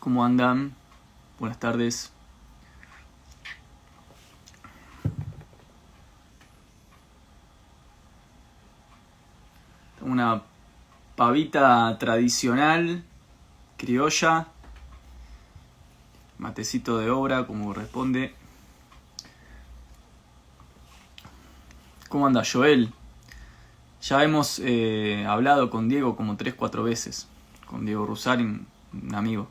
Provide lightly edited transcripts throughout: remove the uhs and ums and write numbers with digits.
¿Cómo andan? Buenas tardes. Una pavita tradicional, criolla, matecito de obra, como corresponde. ¿Cómo anda Joel? Ya hemos hablado con Diego como 3-4 veces, con Diego Rusarin, un amigo.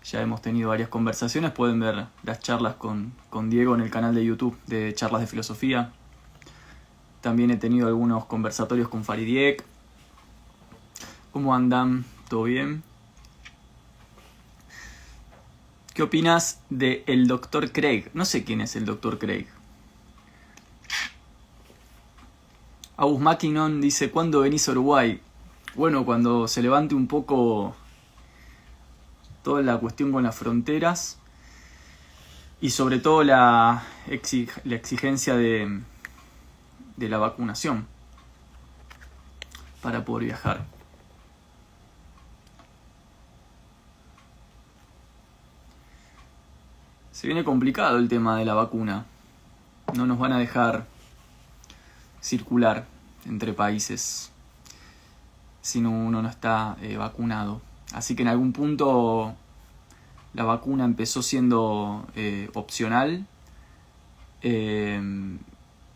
Ya hemos tenido varias conversaciones, pueden ver las charlas con Diego en el canal de YouTube de Charlas de Filosofía. También he tenido algunos conversatorios con Faridiek. ¿Cómo andan? ¿Todo bien? ¿Qué opinas de el Dr. Craig? No sé quién es el Dr. Craig. Agus Mackinnon dice, ¿cuándo venís a Uruguay? Bueno, cuando se levante un poco toda la cuestión con las fronteras y sobre todo la exigencia de la vacunación para poder viajar. Se viene complicado el tema de la vacuna. No nos van a dejar circular entre países si uno no está vacunado. Así que en algún punto la vacuna empezó siendo opcional,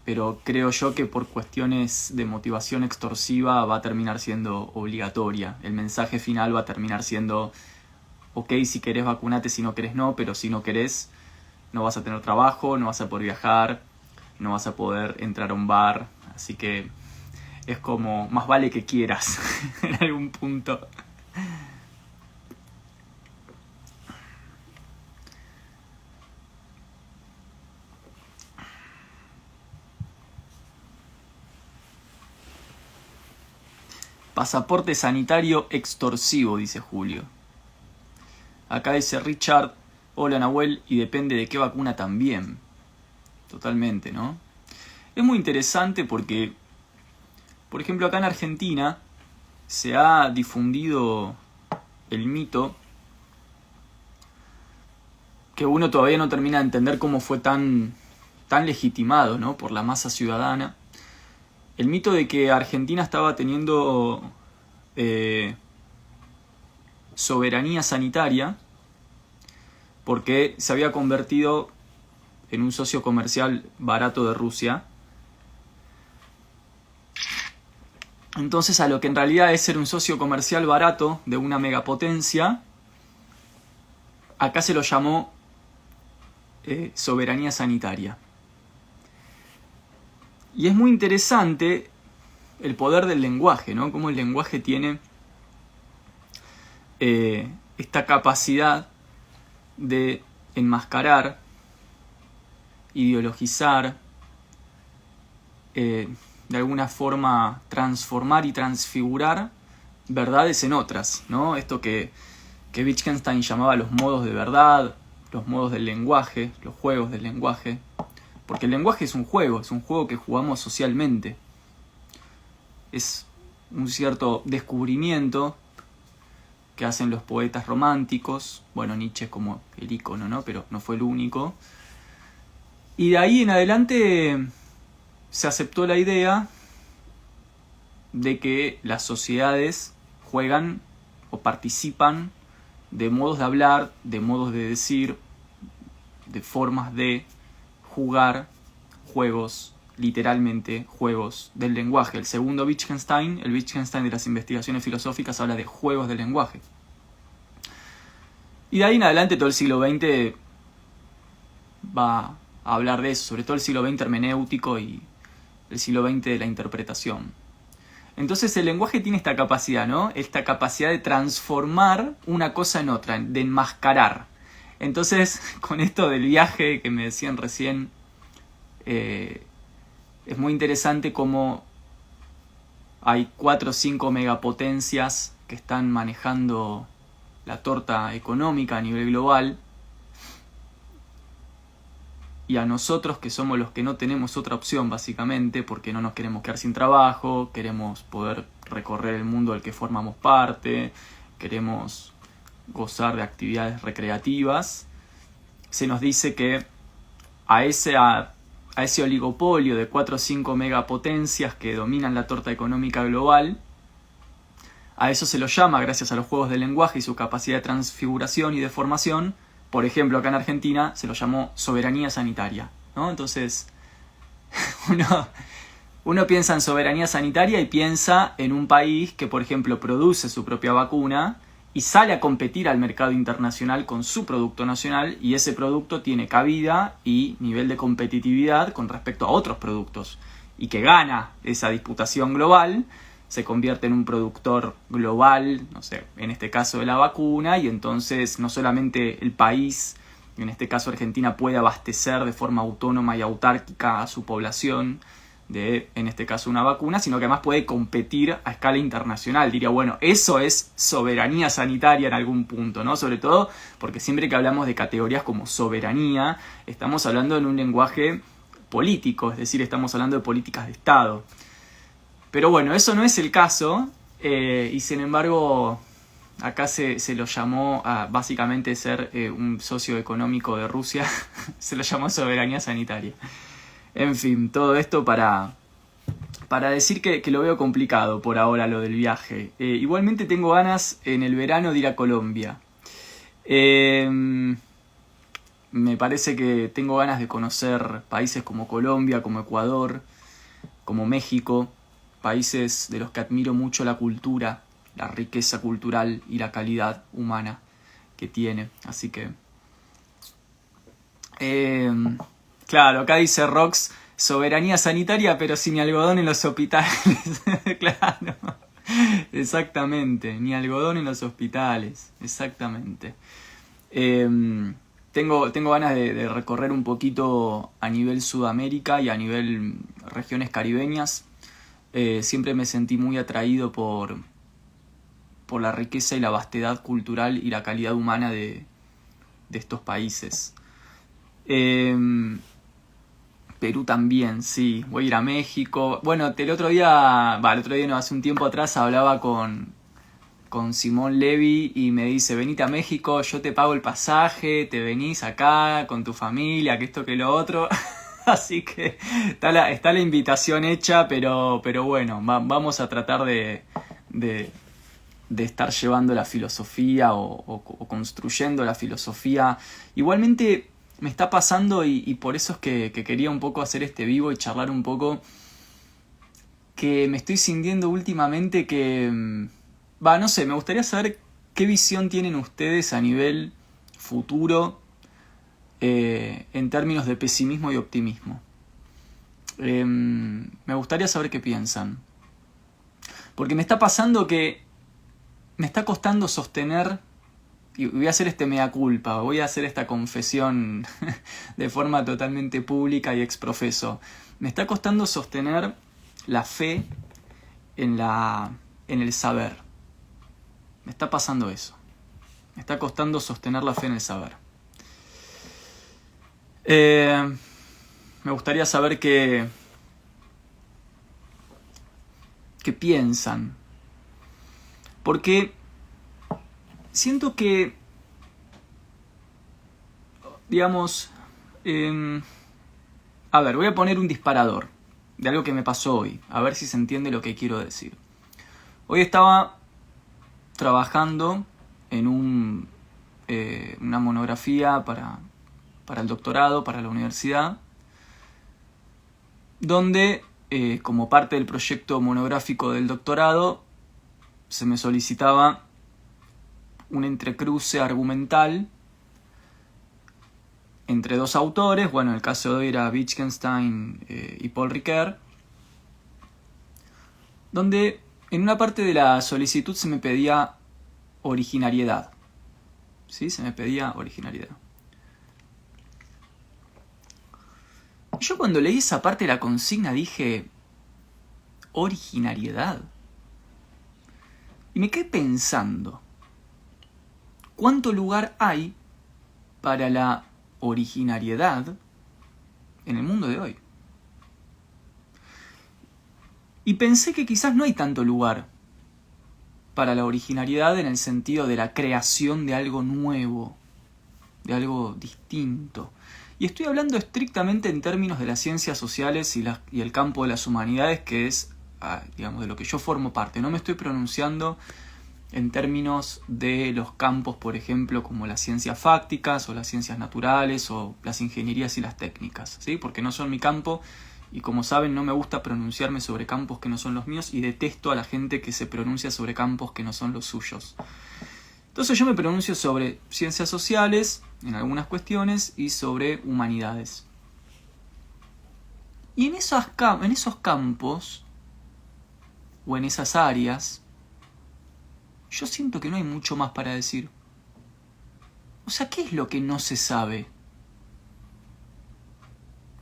pero creo yo que por cuestiones de motivación extorsiva va a terminar siendo obligatoria. El mensaje final va a terminar siendo, ok, si querés vacunate, si no querés no, pero si no querés no vas a tener trabajo, no vas a poder viajar, no vas a poder entrar a un bar. Así que es como, más vale que quieras en algún punto. Pasaporte sanitario extorsivo, dice Julio. Acá dice Richard, hola Nahuel, y depende de qué vacuna también. Totalmente, ¿no? Es muy interesante porque, por ejemplo, acá en Argentina se ha difundido el mito que uno todavía no termina de entender cómo fue tan legitimado, ¿no?, por la masa ciudadana. El mito de que Argentina estaba teniendo soberanía sanitaria porque se había convertido en un socio comercial barato de Rusia. Entonces, a lo que en realidad es ser un socio comercial barato de una megapotencia, acá se lo llamó soberanía sanitaria. Y es muy interesante el poder del lenguaje, ¿no? Cómo el lenguaje tiene esta capacidad de enmascarar, ideologizar, de alguna forma transformar y transfigurar verdades en otras, ¿no? Esto que Wittgenstein llamaba los modos de verdad, los modos del lenguaje, los juegos del lenguaje. Porque el lenguaje es un juego que jugamos socialmente. Es un cierto descubrimiento que hacen los poetas románticos. Bueno, Nietzsche es como el ícono, ¿no? Pero no fue el único. Y de ahí en adelante se aceptó la idea de que las sociedades juegan o participan de modos de hablar, de modos de decir, de formas de jugar juegos, literalmente juegos del lenguaje. El segundo Wittgenstein, el Wittgenstein de las investigaciones filosóficas, habla de juegos del lenguaje. Y de ahí en adelante todo el siglo XX va a hablar de eso, sobre todo el siglo XX hermenéutico y el siglo XX de la interpretación. Entonces el lenguaje tiene esta capacidad, ¿no? Esta capacidad de transformar una cosa en otra, de enmascarar. Entonces, con esto del viaje que me decían recién, es muy interesante cómo hay 4 o 5 megapotencias que están manejando la torta económica a nivel global, y a nosotros, que somos los que no tenemos otra opción básicamente, porque no nos queremos quedar sin trabajo, queremos poder recorrer el mundo del que formamos parte, queremos gozar de actividades recreativas, se nos dice que a ese oligopolio de 4 o 5 megapotencias que dominan la torta económica global, a eso se lo llama, gracias a los juegos de lenguaje y su capacidad de transfiguración y de formación, por ejemplo, acá en Argentina se lo llamó soberanía sanitaria, ¿no? Entonces, uno piensa en soberanía sanitaria y piensa en un país que, por ejemplo, produce su propia vacuna y sale a competir al mercado internacional con su producto nacional, y ese producto tiene cabida y nivel de competitividad con respecto a otros productos, y que gana esa disputación global, se convierte en un productor global, no sé, en este caso de la vacuna, y entonces no solamente el país, en este caso Argentina, puede abastecer de forma autónoma y autárquica a su población de, en este caso, una vacuna, sino que además puede competir a escala internacional. Diría, bueno, eso es soberanía sanitaria en algún punto, ¿no? Sobre todo porque siempre que hablamos de categorías como soberanía, estamos hablando en un lenguaje político, es decir, estamos hablando de políticas de Estado. Pero bueno, eso no es el caso, y sin embargo acá se lo llamó a básicamente ser un socio económico de Rusia, se lo llamó soberanía sanitaria. En fin, todo esto para decir que lo veo complicado por ahora lo del viaje. Igualmente tengo ganas en el verano de ir a Colombia. Me parece que tengo ganas de conocer países como Colombia, como Ecuador, como México, países de los que admiro mucho la cultura, la riqueza cultural y la calidad humana que tiene. Así que... claro, acá dice Rox, soberanía sanitaria pero sin algodón en los hospitales. Claro, exactamente, ni algodón en los hospitales, exactamente. Tengo ganas de recorrer un poquito a nivel Sudamérica y a nivel regiones caribeñas. Siempre me sentí muy atraído por la riqueza y la vastedad cultural y la calidad humana de estos países. Perú también, sí. Voy a ir a México. Bueno, el otro día no, hace un tiempo atrás hablaba con Simón Levy y me dice, venite a México, yo te pago el pasaje, te venís acá con tu familia, que esto, que lo otro. Así que está la invitación hecha, pero bueno, vamos a tratar de estar llevando la filosofía o construyendo la filosofía. Igualmente me está pasando, y por eso es que quería un poco hacer este vivo y charlar un poco, que me estoy sintiendo últimamente que... no sé, me gustaría saber qué visión tienen ustedes a nivel futuro en términos de pesimismo y optimismo. Me gustaría saber qué piensan. Porque me está pasando que me está costando sostener, y voy a hacer este mea culpa, voy a hacer esta confesión de forma totalmente pública y exprofeso. Me está costando sostener la fe en el saber. Me está pasando eso. Me está costando sostener la fe en el saber. Me gustaría saber qué piensan. Porque siento que, digamos, a ver, voy a poner un disparador de algo que me pasó hoy, a ver si se entiende lo que quiero decir. Hoy estaba trabajando en una monografía para el doctorado, para la universidad, donde, como parte del proyecto monográfico del doctorado, se me solicitaba un entrecruce argumental entre dos autores. Bueno, en el caso de hoy era Wittgenstein y Paul Ricoeur, donde en una parte de la solicitud se me pedía originariedad. ¿Sí? Se me pedía originariedad. Yo cuando leí esa parte de la consigna dije, ¿originariedad? Y me quedé pensando, ¿cuánto lugar hay para la originariedad en el mundo de hoy? Y pensé que quizás no hay tanto lugar. para la originalidad en el sentido de la creación de algo nuevo, de algo distinto. Y estoy hablando estrictamente en términos de las ciencias sociales y el campo de las humanidades, que es, digamos, de lo que yo formo parte. No me estoy pronunciando en términos de los campos, por ejemplo, como las ciencias fácticas o las ciencias naturales o las ingenierías y las técnicas, ¿sí? Porque no son mi campo y, como saben, no me gusta pronunciarme sobre campos que no son los míos y detesto a la gente que se pronuncia sobre campos que no son los suyos. Entonces yo me pronuncio sobre ciencias sociales en algunas cuestiones y sobre humanidades. Y en esos campos o en esas áreas, yo siento que no hay mucho más para decir. O sea, ¿qué es lo que no se sabe?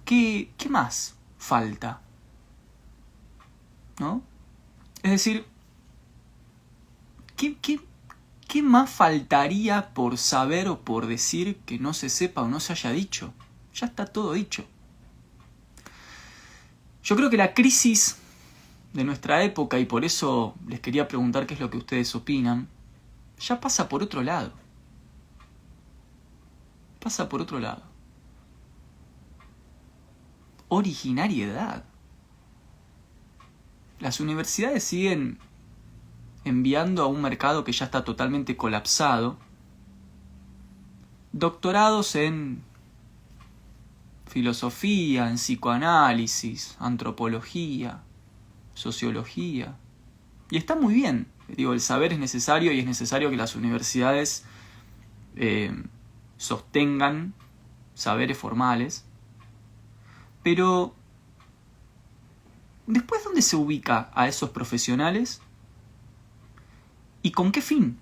¿Qué más falta? ¿No? Es decir, ¿qué más faltaría por saber o por decir que no se sepa o no se haya dicho? Ya está todo dicho. Yo creo que la crisis de nuestra época, y por eso les quería preguntar qué es lo que ustedes opinan, ya pasa por otro lado. Pasa por otro lado. Originariedad. Las universidades siguen enviando a un mercado que ya está totalmente colapsado doctorados en filosofía, en psicoanálisis, antropología, sociología. Y está muy bien. Digo, el saber es necesario y es necesario que las universidades sostengan saberes formales. Pero, ¿después dónde se ubica a esos profesionales? ¿Y con qué fin?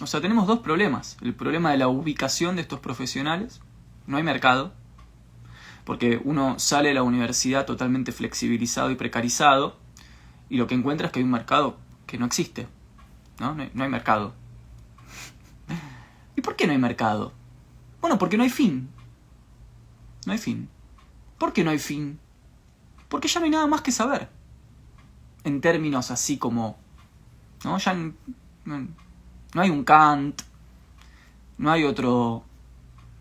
O sea, tenemos dos problemas. El problema de la ubicación de estos profesionales. No hay mercado. Porque uno sale de la universidad totalmente flexibilizado y precarizado. Y lo que encuentra es que hay un mercado que no existe. No hay mercado. ¿Y por qué no hay mercado? Bueno, porque no hay fin. No hay fin. ¿Por qué no hay fin? Porque ya no hay nada más que saber. En términos así como, ¿no? Ya no hay un Kant, no hay otro,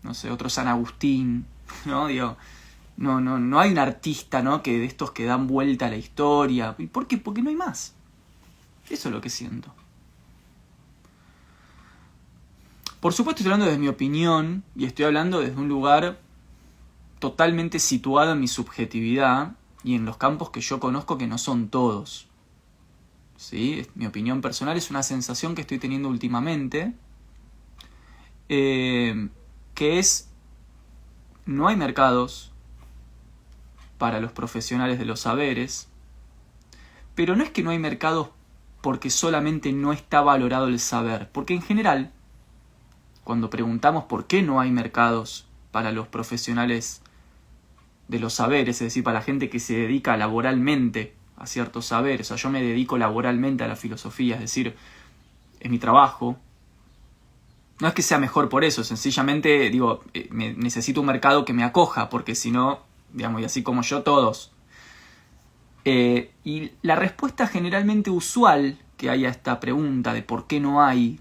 no sé, otro San Agustín, ¿no? Digo, no hay un artista, ¿no? Que de estos que dan vuelta a la historia. ¿Y por qué? Porque no hay más. Eso es lo que siento. Por supuesto estoy hablando desde mi opinión y estoy hablando desde un lugar totalmente situado en mi subjetividad y en los campos que yo conozco, que no son todos. ¿Sí? Mi opinión personal es una sensación que estoy teniendo últimamente, que es: no hay mercados para los profesionales de los saberes, pero no es que no hay mercados porque solamente no está valorado el saber, porque en general, cuando preguntamos por qué no hay mercados para los profesionales de los saberes, es decir, para la gente que se dedica laboralmente a ciertos saberes, o sea, yo me dedico laboralmente a la filosofía, es decir, es mi trabajo. No es que sea mejor por eso, sencillamente, digo, necesito un mercado que me acoja, porque si no, digamos, y así como yo, todos. Y la respuesta generalmente usual que hay a esta pregunta de por qué no hay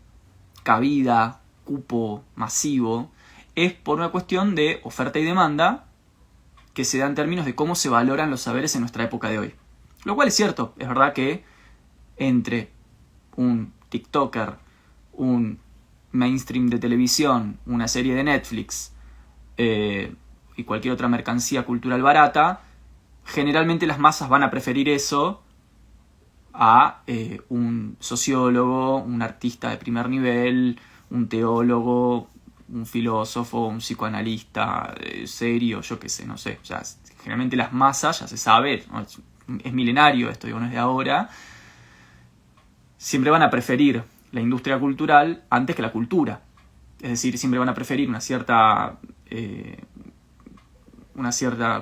cabida, cupo masivo, es por una cuestión de oferta y demanda que se da en términos de cómo se valoran los saberes en nuestra época de hoy. Lo cual es cierto, es verdad que entre un TikToker, un mainstream de televisión, una serie de Netflix y cualquier otra mercancía cultural barata, generalmente las masas van a preferir eso a un sociólogo, un artista de primer nivel, un teólogo, un filósofo, un psicoanalista serio, yo qué sé, no sé. O sea, generalmente las masas, ya se sabe, ¿no? Es milenario esto, digo, no es de ahora, siempre van a preferir la industria cultural antes que la cultura. Es decir, siempre van a preferir una cierta,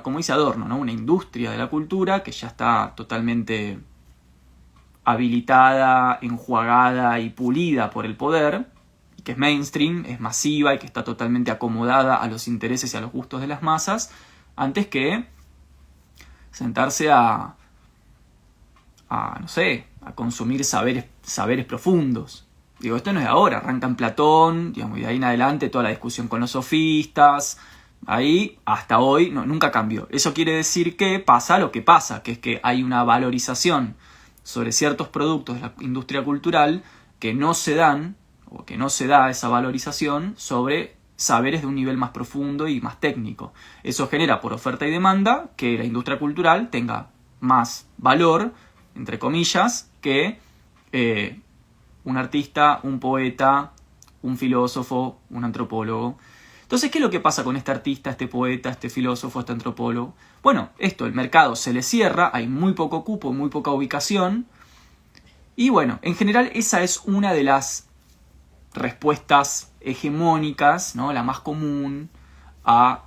como dice Adorno, ¿no? Una industria de la cultura que ya está totalmente habilitada, enjuagada y pulida por el poder, y que es mainstream, es masiva y que está totalmente acomodada a los intereses y a los gustos de las masas, antes que sentarse a no sé, a consumir saberes profundos. Digo, esto no es de ahora, arranca en Platón, digamos, y de ahí en adelante toda la discusión con los sofistas, ahí hasta hoy nunca cambió. Eso quiere decir que pasa lo que pasa, que es que hay una valorización sobre ciertos productos de la industria cultural que no se dan, o que no se da esa valorización sobre saberes de un nivel más profundo y más técnico. Eso genera por oferta y demanda que la industria cultural tenga más valor, entre comillas, que un artista, un poeta, un filósofo, un antropólogo. Entonces, ¿qué es lo que pasa con este artista, este poeta, este filósofo, este antropólogo? Bueno, el mercado se le cierra, hay muy poco cupo, muy poca ubicación. Y bueno, en general esa es una de las respuestas hegemónicas, ¿no? La más común a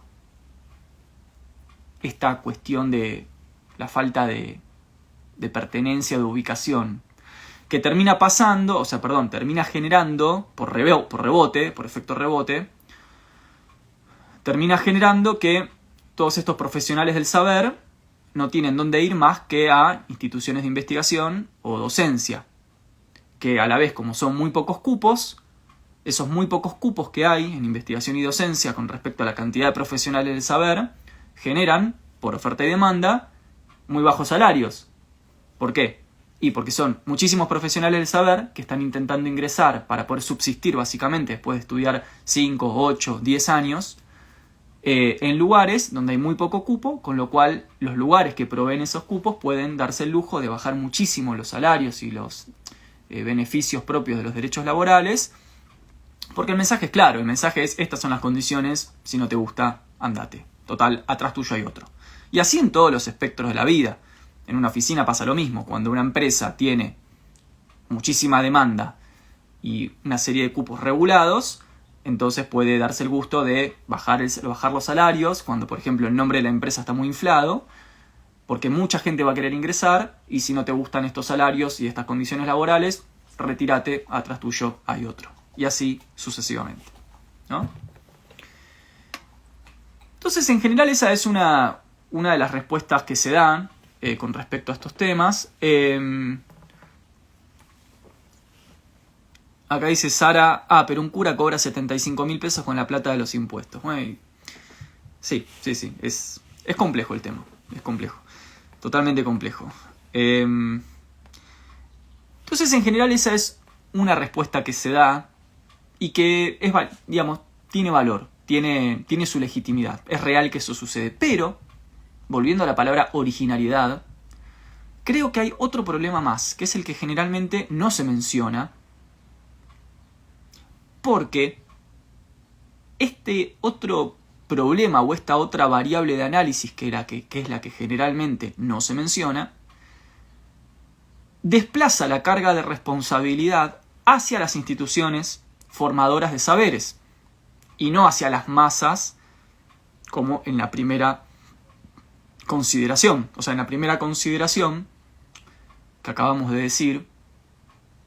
esta cuestión de la falta de pertenencia, de ubicación, que termina pasando, termina generando, por rebote, por efecto rebote, termina generando que todos estos profesionales del saber no tienen dónde ir más que a instituciones de investigación o docencia, que a la vez, como son muy pocos cupos, esos muy pocos cupos que hay en investigación y docencia con respecto a la cantidad de profesionales del saber, generan, por oferta y demanda, muy bajos salarios. ¿Por qué? Y porque son muchísimos profesionales del saber que están intentando ingresar para poder subsistir básicamente después de estudiar 5, 8, 10 años en lugares donde hay muy poco cupo, con lo cual los lugares que proveen esos cupos pueden darse el lujo de bajar muchísimo los salarios y los beneficios propios de los derechos laborales, porque el mensaje es claro, el mensaje es: estas son las condiciones, si no te gusta, andate. Total, atrás tuyo hay otro. Y así en todos los espectros de la vida. En una oficina pasa lo mismo. Cuando una empresa tiene muchísima demanda y una serie de cupos regulados, entonces puede darse el gusto de bajar los salarios, cuando por ejemplo el nombre de la empresa está muy inflado, porque mucha gente va a querer ingresar, y si no te gustan estos salarios y estas condiciones laborales, retírate, atrás tuyo hay otro. Y así sucesivamente, ¿no? Entonces, en general, esa es una de las respuestas que se dan con respecto a estos temas. Acá dice Sara, pero un cura cobra 75.000 pesos con la plata de los impuestos. Bueno, sí, es complejo el tema, es complejo, totalmente complejo. Entonces, en general, esa es una respuesta que se da y que es, digamos, tiene valor, tiene su legitimidad. Es real que eso sucede. Pero, volviendo a la palabra originalidad, creo que hay otro problema más, que es el que generalmente no se menciona, porque este otro problema o esta otra variable de análisis, que es la que generalmente no se menciona, desplaza la carga de responsabilidad hacia las instituciones formadoras de saberes y no hacia las masas, como en la primera consideración. O sea, en la primera consideración que acabamos de decir,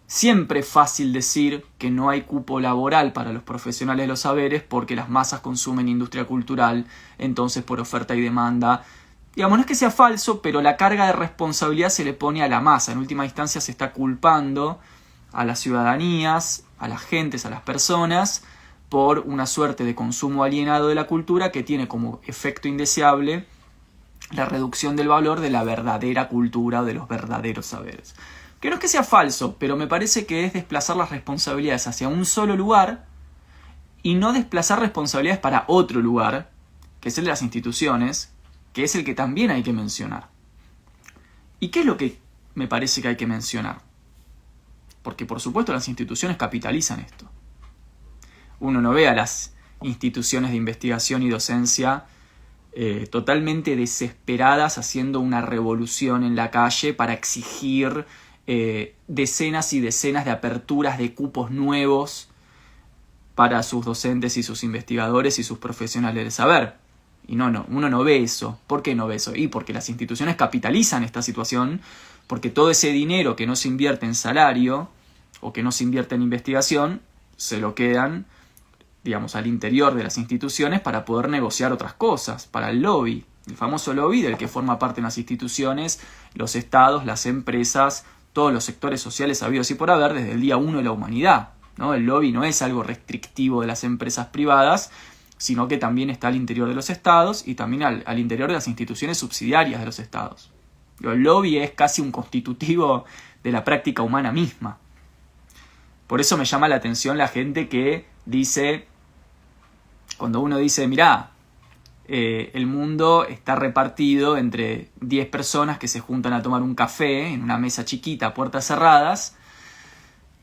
siempre es fácil decir que no hay cupo laboral para los profesionales de los saberes porque las masas consumen industria cultural, entonces por oferta y demanda. Digamos, no es que sea falso, pero la carga de responsabilidad se le pone a la masa. En última instancia se está culpando a las ciudadanías, a las gentes, a las personas, por una suerte de consumo alienado de la cultura que tiene como efecto indeseable la reducción del valor de la verdadera cultura o de los verdaderos saberes. Que no es que sea falso, pero me parece que es desplazar las responsabilidades hacia un solo lugar y no desplazar responsabilidades para otro lugar, que es el de las instituciones, que es el que también hay que mencionar. ¿Y qué es lo que me parece que hay que mencionar? Porque por supuesto las instituciones capitalizan esto. Uno no ve a las instituciones de investigación y docencia totalmente desesperadas haciendo una revolución en la calle para exigir decenas y decenas de aperturas de cupos nuevos para sus docentes y sus investigadores y sus profesionales del saber. Y uno no ve eso. ¿Por qué no ve eso? Y porque las instituciones capitalizan esta situación, porque todo ese dinero que no se invierte en salario o que no se invierte en investigación, se lo quedan, digamos, al interior de las instituciones para poder negociar otras cosas, para el lobby, el famoso lobby del que forma parte las instituciones, los estados, las empresas, todos los sectores sociales habidos y por haber desde el día 1 de la humanidad, ¿no? El lobby no es algo restrictivo de las empresas privadas, sino que también está al interior de los estados y también al interior de las instituciones subsidiarias de los estados. El lobby es casi un constitutivo de la práctica humana misma. Por eso me llama la atención la gente que dice, cuando uno dice, mirá, el mundo está repartido entre 10 personas que se juntan a tomar un café en una mesa chiquita, puertas cerradas,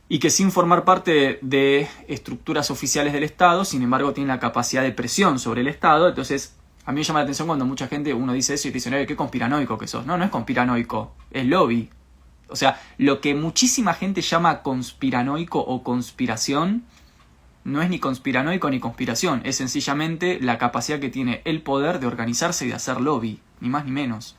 y que sin formar parte de estructuras oficiales del Estado, sin embargo tienen la capacidad de presión sobre el Estado. Entonces, a mí me llama la atención cuando mucha gente, uno dice eso y te dice, no, qué conspiranoico que sos. No, no es conspiranoico, es lobby. O sea, lo que muchísima gente llama conspiranoico o conspiración, no es ni conspiranoico ni conspiración, es sencillamente la capacidad que tiene el poder de organizarse y de hacer lobby, ni más ni menos.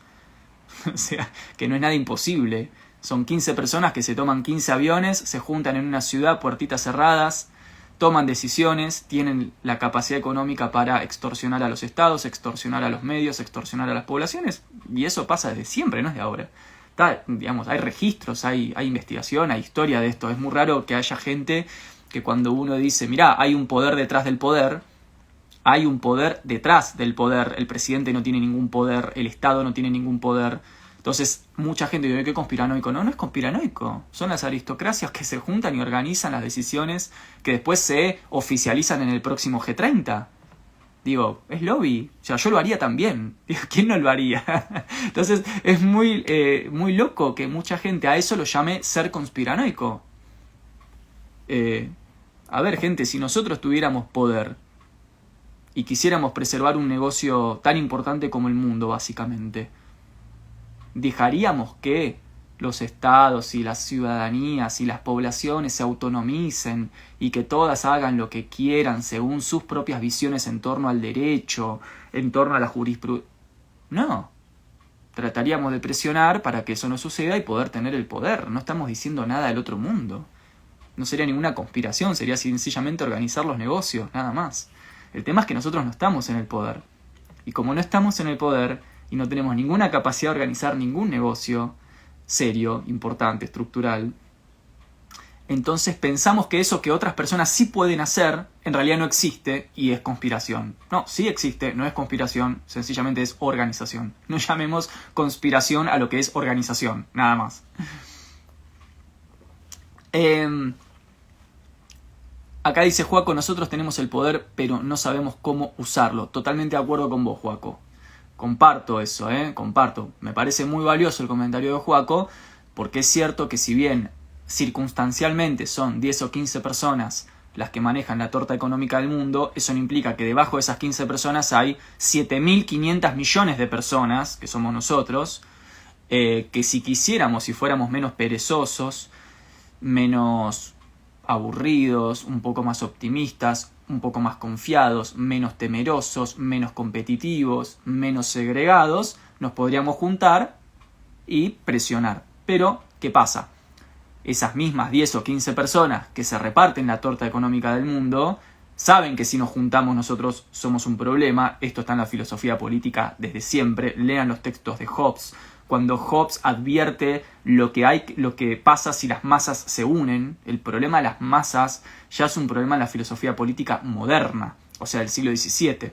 O sea, que no es nada imposible. Son 15 personas que se toman 15 aviones, se juntan en una ciudad, puertitas cerradas, toman decisiones, tienen la capacidad económica para extorsionar a los estados, extorsionar a los medios, extorsionar a las poblaciones, y eso pasa desde siempre, no es de ahora. Digamos, hay registros, hay investigación, hay historia de esto. Es muy raro que haya gente que cuando uno dice, mirá, hay un poder detrás del poder, hay un poder detrás del poder, el presidente no tiene ningún poder, el Estado no tiene ningún poder. Entonces, mucha gente dice, ¿qué conspiranoico? No, no es conspiranoico. Son las aristocracias que se juntan y organizan las decisiones que después se oficializan en el próximo G30. Digo, es lobby. O sea, yo lo haría también. Digo, ¿quién no lo haría? Entonces, es muy loco que mucha gente a eso lo llame ser conspiranoico. A ver, gente, si nosotros tuviéramos poder y quisiéramos preservar un negocio tan importante como el mundo, básicamente, ¿dejaríamos que los estados y las ciudadanías y las poblaciones se autonomicen y que todas hagan lo que quieran según sus propias visiones en torno al derecho, en torno a la jurisprudencia? No. Trataríamos de presionar para que eso no suceda y poder tener el poder. No estamos diciendo nada del otro mundo. No sería ninguna conspiración, sería sencillamente organizar los negocios, nada más. El tema es que nosotros no estamos en el poder. Y como no estamos en el poder y no tenemos ninguna capacidad de organizar ningún negocio serio, importante, estructural, entonces pensamos que eso que otras personas sí pueden hacer, en realidad no existe y es conspiración. No, sí existe, no es conspiración, sencillamente es organización. No llamemos conspiración a lo que es organización, nada más. Acá dice Joaco, nosotros tenemos el poder, pero no sabemos cómo usarlo. Totalmente de acuerdo con vos, Joaco. Comparto eso, comparto. Me parece muy valioso el comentario de Joaco, porque es cierto que si bien circunstancialmente son 10 o 15 personas las que manejan la torta económica del mundo, eso no implica que debajo de esas 15 personas hay 7.500 millones de personas, que somos nosotros, que si quisiéramos, si fuéramos menos perezosos, menos aburridos, un poco más optimistas, un poco más confiados, menos temerosos, menos competitivos, menos segregados, nos podríamos juntar y presionar. Pero, ¿qué pasa? Esas mismas 10 o 15 personas que se reparten la torta económica del mundo saben que si nos juntamos nosotros somos un problema. Esto está en la filosofía política desde siempre. Lean los textos de Hobbes. Cuando Hobbes advierte lo que pasa si las masas se unen, el problema de las masas ya es un problema en la filosofía política moderna, o sea, del siglo XVII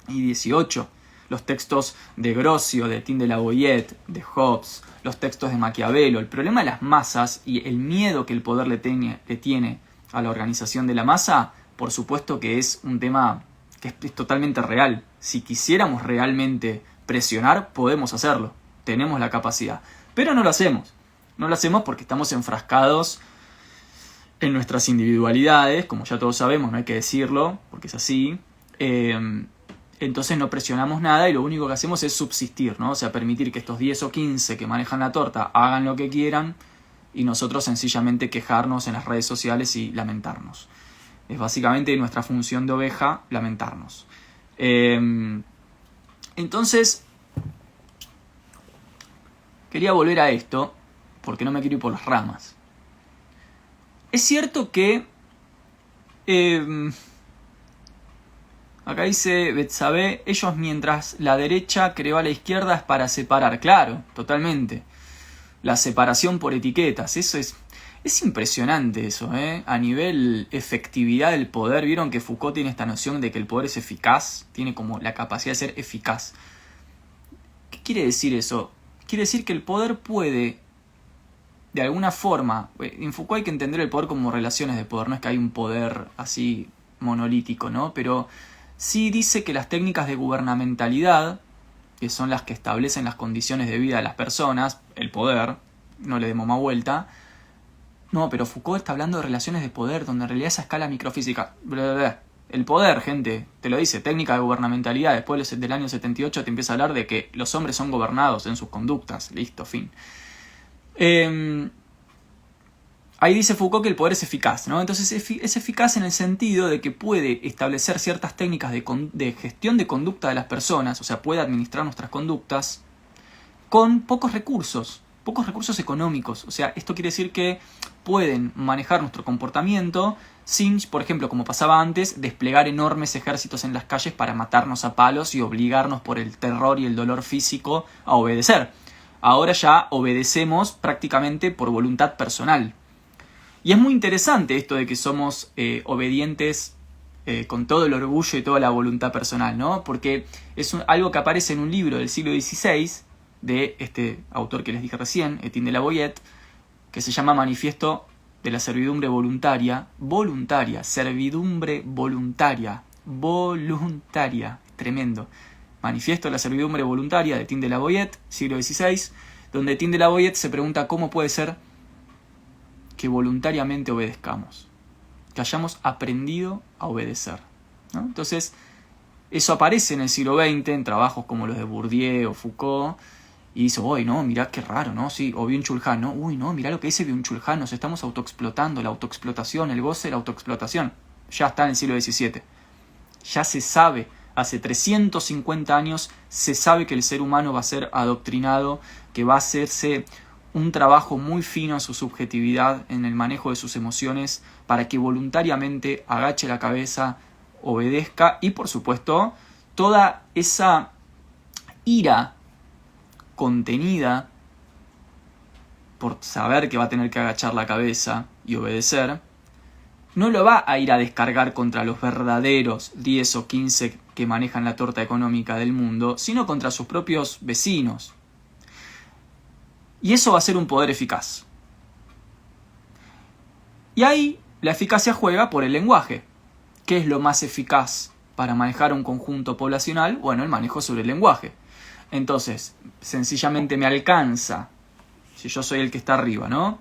y XVIII. Los textos de Grocio, de Tin de la Boyette, de Hobbes, los textos de Maquiavelo. El problema de las masas y el miedo que el poder le tiene a la organización de la masa, por supuesto que es un tema que es totalmente real. Si quisiéramos realmente presionar, podemos hacerlo. Tenemos la capacidad. Pero no lo hacemos. No lo hacemos porque estamos enfrascados en nuestras individualidades, como ya todos sabemos, no hay que decirlo, porque es así. Entonces no presionamos nada y lo único que hacemos es subsistir, ¿no? O sea, permitir que estos 10 o 15 que manejan la torta hagan lo que quieran y nosotros sencillamente quejarnos en las redes sociales y lamentarnos. Es básicamente nuestra función de oveja, lamentarnos. Entonces, quería volver a esto, porque no me quiero ir por las ramas. Es cierto que acá dice Betsabé, ellos mientras la derecha creó a la izquierda es para separar. Claro, totalmente. la separación por etiquetas. Eso es impresionante eso, a nivel efectividad del poder. Vieron que Foucault tiene esta noción de que el poder es eficaz, tiene como la capacidad de ser eficaz. ¿Qué quiere decir eso? Quiere decir que el poder puede, de alguna forma, en Foucault hay que entender el poder como relaciones de poder, no es que hay un poder así monolítico, ¿no? Pero sí dice que las técnicas de gubernamentalidad, que son las que establecen las condiciones de vida de las personas, el poder, no le demos más vuelta. No, pero Foucault está hablando de relaciones de poder, donde en realidad esa escala microfísica. El poder, gente, te lo dice, técnica de gubernamentalidad. Después del año 78 te empieza a hablar de que los hombres son gobernados en sus conductas. Listo, fin. Ahí dice Foucault que el poder es eficaz, ¿no? Entonces es eficaz en el sentido de que puede establecer ciertas técnicas de gestión de conducta de las personas, o sea, puede administrar nuestras conductas con pocos recursos económicos. O sea, esto quiere decir que pueden manejar nuestro comportamiento sin, por ejemplo, como pasaba antes, desplegar enormes ejércitos en las calles para matarnos a palos y obligarnos por el terror y el dolor físico a obedecer. Ahora ya obedecemos prácticamente por voluntad personal. Y es muy interesante esto de que somos obedientes con todo el orgullo y toda la voluntad personal, ¿no? Porque es algo que aparece en un libro del siglo XVI de este autor que les dije recién, Etienne de la Boétie, que se llama Manifiesto de la Servidumbre Voluntaria. Servidumbre voluntaria. Tremendo. Manifiesto de la Servidumbre Voluntaria de Etienne de la Boétie, siglo XVI, donde Etienne de la Boétie se pregunta cómo puede ser que voluntariamente obedezcamos, que hayamos aprendido a obedecer, ¿no? Entonces, eso aparece en el siglo XX en trabajos como los de Bourdieu o Foucault, y dice, uy, no, mirá qué raro, ¿no? Sí, o Byung-Chul Han, ¿no? Uy, no, mirá lo que dice Byung-Chul Han, nos estamos autoexplotando, la autoexplotación, el goce de la autoexplotación. Ya está en el siglo XVII. Ya se sabe, hace 350 años, se sabe que el ser humano va a ser adoctrinado, que va a hacerse un trabajo muy fino en su subjetividad, en el manejo de sus emociones, para que voluntariamente agache la cabeza, obedezca, y por supuesto, toda esa ira contenida por saber que va a tener que agachar la cabeza y obedecer, no lo va a ir a descargar contra los verdaderos 10 o 15 que manejan la torta económica del mundo, sino contra sus propios vecinos. Y eso va a ser un poder eficaz. Y ahí la eficacia juega por el lenguaje. ¿Qué es lo más eficaz para manejar un conjunto poblacional? Bueno, el manejo sobre el lenguaje. Entonces, sencillamente me alcanza, si yo soy el que está arriba, ¿no?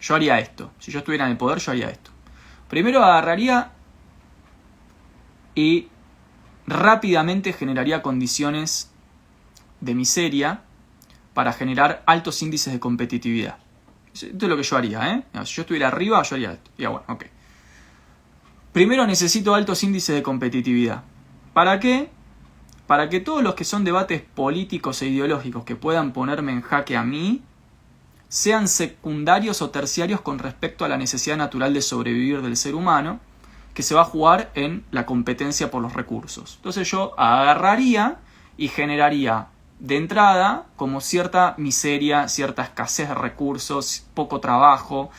Yo haría esto. Si yo estuviera en el poder, yo haría esto. Primero agarraría y rápidamente generaría condiciones de miseria para generar altos índices de competitividad. Esto es lo que yo haría, Si yo estuviera arriba, yo haría esto. Ya bueno, ok. Primero necesito altos índices de competitividad. ¿Para qué? Para que todos los que son debates políticos e ideológicos que puedan ponerme en jaque a mí sean secundarios o terciarios con respecto a la necesidad natural de sobrevivir del ser humano, que se va a jugar en la competencia por los recursos. Entonces yo agarraría y generaría de entrada como cierta miseria, cierta escasez de recursos, poco trabajo,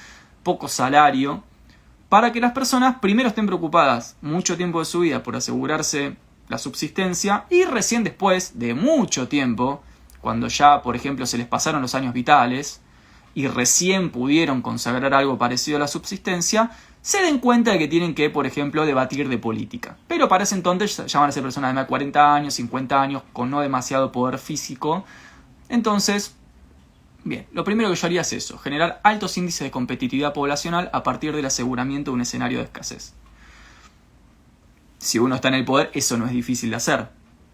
poco salario, para que las personas primero estén preocupadas mucho tiempo de su vida por asegurarse la subsistencia, y recién después de mucho tiempo, cuando ya, por ejemplo, se les pasaron los años vitales y recién pudieron consagrar algo parecido a la subsistencia, se den cuenta de que tienen que, por ejemplo, debatir de política. Pero para ese entonces ya van a ser personas de más de 40 años, 50 años, con no demasiado poder físico. Entonces, bien, lo primero que yo haría es eso, generar altos índices de competitividad poblacional a partir del aseguramiento de un escenario de escasez. Si uno está en el poder, eso no es difícil de hacer,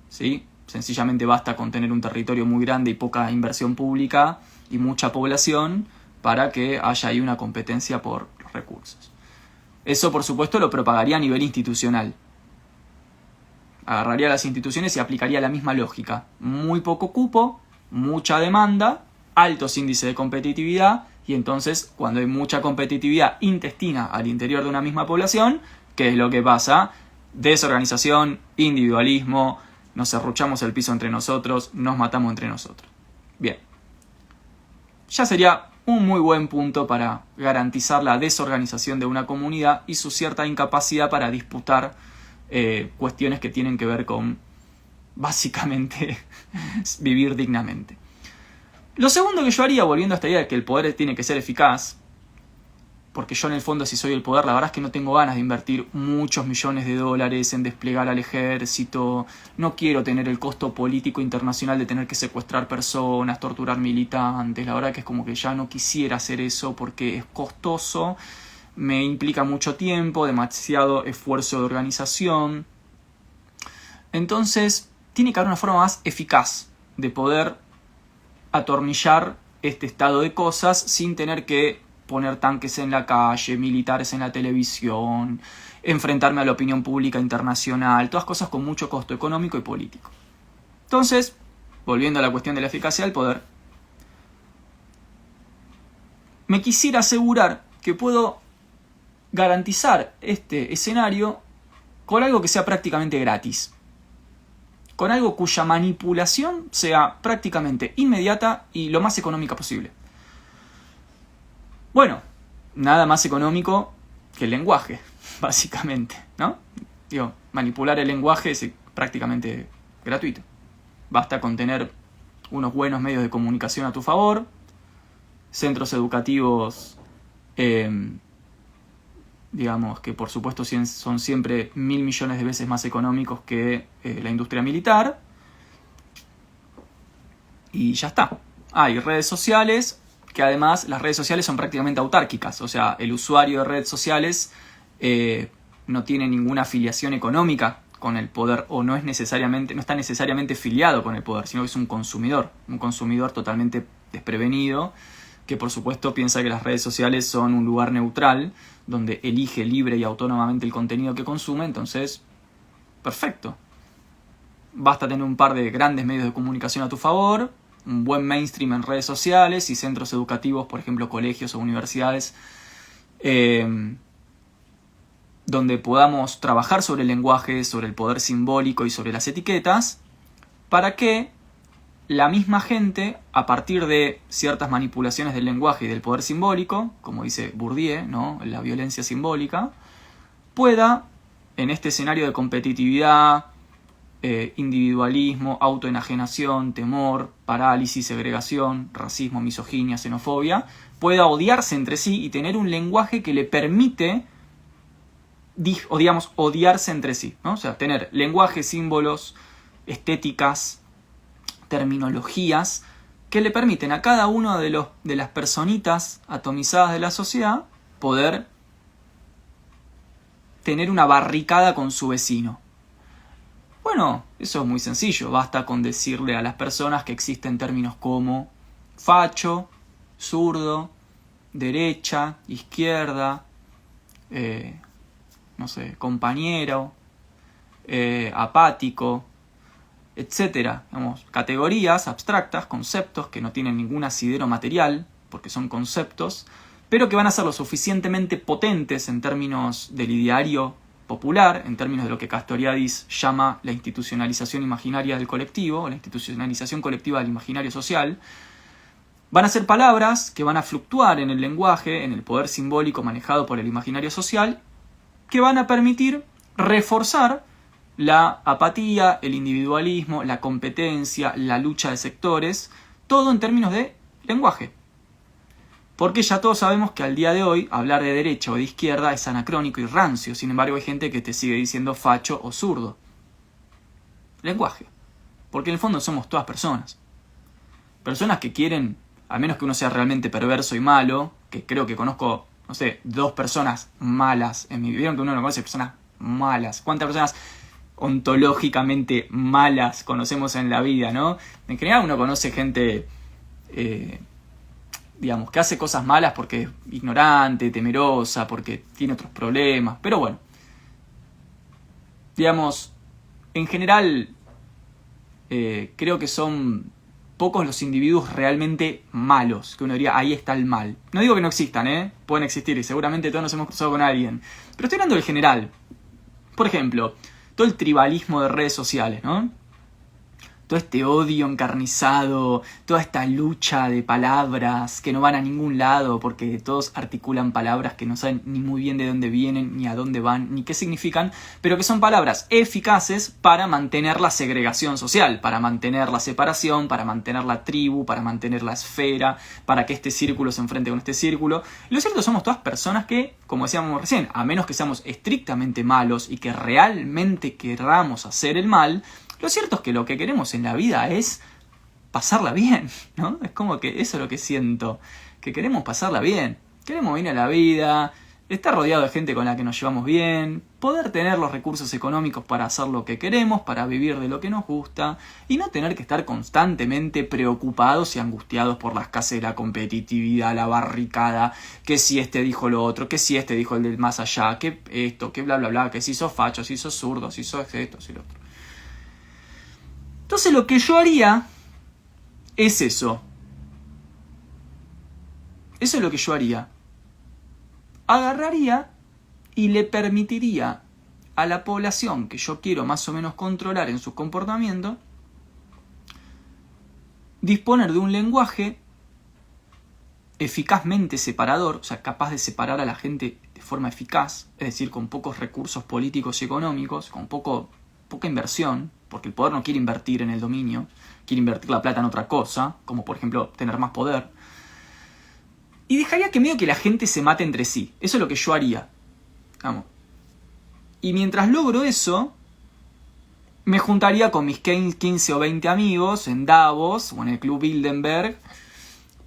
¿sí? Sencillamente basta con tener un territorio muy grande y poca inversión pública y mucha población para que haya ahí una competencia por los recursos. Eso, por supuesto, lo propagaría a nivel institucional. Agarraría las instituciones y aplicaría la misma lógica. Muy poco cupo, mucha demanda, altos índices de competitividad, y entonces, cuando hay mucha competitividad intestina al interior de una misma población, ¿qué es lo que pasa? Desorganización, individualismo, nos serruchamos el piso entre nosotros, nos matamos entre nosotros. Bien. ya sería un muy buen punto para garantizar la desorganización de una comunidad y su cierta incapacidad para disputar cuestiones que tienen que ver con, básicamente, vivir dignamente. Lo segundo que yo haría, volviendo a esta idea de que el poder tiene que ser eficaz, porque yo en el fondo, si soy el poder, la verdad es que no tengo ganas de invertir muchos millones de dólares en desplegar al ejército, no quiero tener el costo político internacional de tener que secuestrar personas, torturar militantes, la verdad que es como que ya no quisiera hacer eso porque es costoso, me implica mucho tiempo, demasiado esfuerzo de organización. Entonces, tiene que haber una forma más eficaz de poder atornillar este estado de cosas sin tener que poner tanques en la calle, militares en la televisión, enfrentarme a la opinión pública internacional, todas cosas con mucho costo económico y político. Entonces, volviendo a la cuestión de la eficacia del poder, me quisiera asegurar que puedo garantizar este escenario con algo que sea prácticamente gratis. Con algo cuya manipulación sea prácticamente inmediata y lo más económica posible. Bueno, nada más económico que el lenguaje, básicamente, ¿no? Digo, manipular el lenguaje es prácticamente gratuito. Basta con tener unos buenos medios de comunicación a tu favor, centros educativos, digamos, que por supuesto son siempre 1.000 millones de veces más económicos que la industria militar. Y ya está. Hay redes sociales, que además las redes sociales son prácticamente autárquicas. O sea, el usuario de redes sociales no tiene ninguna afiliación económica con el poder o no está necesariamente filiado con el poder, sino que es un consumidor totalmente desprevenido, que por supuesto piensa que las redes sociales son un lugar neutral, donde elige libre y autónomamente el contenido que consume. Entonces, perfecto. Basta tener un par de grandes medios de comunicación a tu favor, un buen mainstream en redes sociales y centros educativos, por ejemplo colegios o universidades, donde podamos trabajar sobre el lenguaje, sobre el poder simbólico y sobre las etiquetas, para que la misma gente, a partir de ciertas manipulaciones del lenguaje y del poder simbólico, como dice Bourdieu, ¿no?, la violencia simbólica, pueda, en este escenario de competitividad, individualismo, autoenajenación, temor, parálisis, segregación, racismo, misoginia, xenofobia, pueda odiarse entre sí y tener un lenguaje que le permite, odiarse entre sí, ¿no? O sea, tener lenguaje, símbolos, estéticas, terminologías que le permiten a cada uno de las personitas atomizadas de la sociedad poder tener una barricada con su vecino. Bueno, eso es muy sencillo, basta con decirle a las personas que existen términos como facho, zurdo, derecha, izquierda, compañero, apático, etc. Categorías abstractas, conceptos que no tienen ningún asidero material, porque son conceptos, pero que van a ser lo suficientemente potentes en términos del ideario popular, en términos de lo que Castoriadis llama la institucionalización imaginaria del colectivo, la institucionalización colectiva del imaginario social. Van a ser palabras que van a fluctuar en el lenguaje, en el poder simbólico manejado por el imaginario social, que van a permitir reforzar la apatía, el individualismo, la competencia, la lucha de sectores, todo en términos de lenguaje. Porque ya todos sabemos que al día de hoy hablar de derecha o de izquierda es anacrónico y rancio. Sin embargo, hay gente que te sigue diciendo facho o zurdo. Lenguaje. Porque en el fondo somos todas personas. Personas que quieren, a menos que uno sea realmente perverso y malo, que creo que conozco, 2 personas malas en mi vida. Vieron que uno no conoce personas malas. ¿Cuántas personas ontológicamente malas conocemos en la vida, no? En general uno conoce gente que hace cosas malas porque es ignorante, temerosa, porque tiene otros problemas, pero bueno, en general creo que son pocos los individuos realmente malos, que uno diría, ahí está el mal. No digo que no existan, pueden existir y seguramente todos nos hemos cruzado con alguien, pero estoy hablando del general. Por ejemplo, todo el tribalismo de redes sociales, ¿no? todo este odio encarnizado, toda esta lucha de palabras que no van a ningún lado porque todos articulan palabras que no saben ni muy bien de dónde vienen, ni a dónde van, ni qué significan, pero que son palabras eficaces para mantener la segregación social, para mantener la separación, para mantener la tribu, para mantener la esfera, para que este círculo se enfrente con este círculo. Y lo cierto, somos todas personas que, como decíamos recién, a menos que seamos estrictamente malos y que realmente queramos hacer el mal, lo cierto es que lo que queremos en la vida es pasarla bien, ¿no? Es como que eso es lo que siento, que queremos pasarla bien, queremos venir a la vida, estar rodeado de gente con la que nos llevamos bien, poder tener los recursos económicos para hacer lo que queremos, para vivir de lo que nos gusta, y no tener que estar constantemente preocupados y angustiados por la escasez, la competitividad, la barricada, que si este dijo lo otro, que si este dijo el del más allá, que esto, que bla bla bla, que si sos facho, si sos zurdo, si sos esto, si lo otro. Entonces lo que yo haría es eso. Eso es lo que yo haría. Agarraría y le permitiría a la población que yo quiero más o menos controlar en su comportamiento disponer de un lenguaje eficazmente separador, o sea, capaz de separar a la gente de forma eficaz, es decir, con pocos recursos políticos y económicos, con poca inversión, porque el poder no quiere invertir en el dominio, quiere invertir la plata en otra cosa, como por ejemplo tener más poder. Y dejaría que medio que la gente se mate entre sí. Eso es lo que yo haría. Vamos. Y mientras logro eso, me juntaría con mis 15 o 20 amigos en Davos o en el Club Bilderberg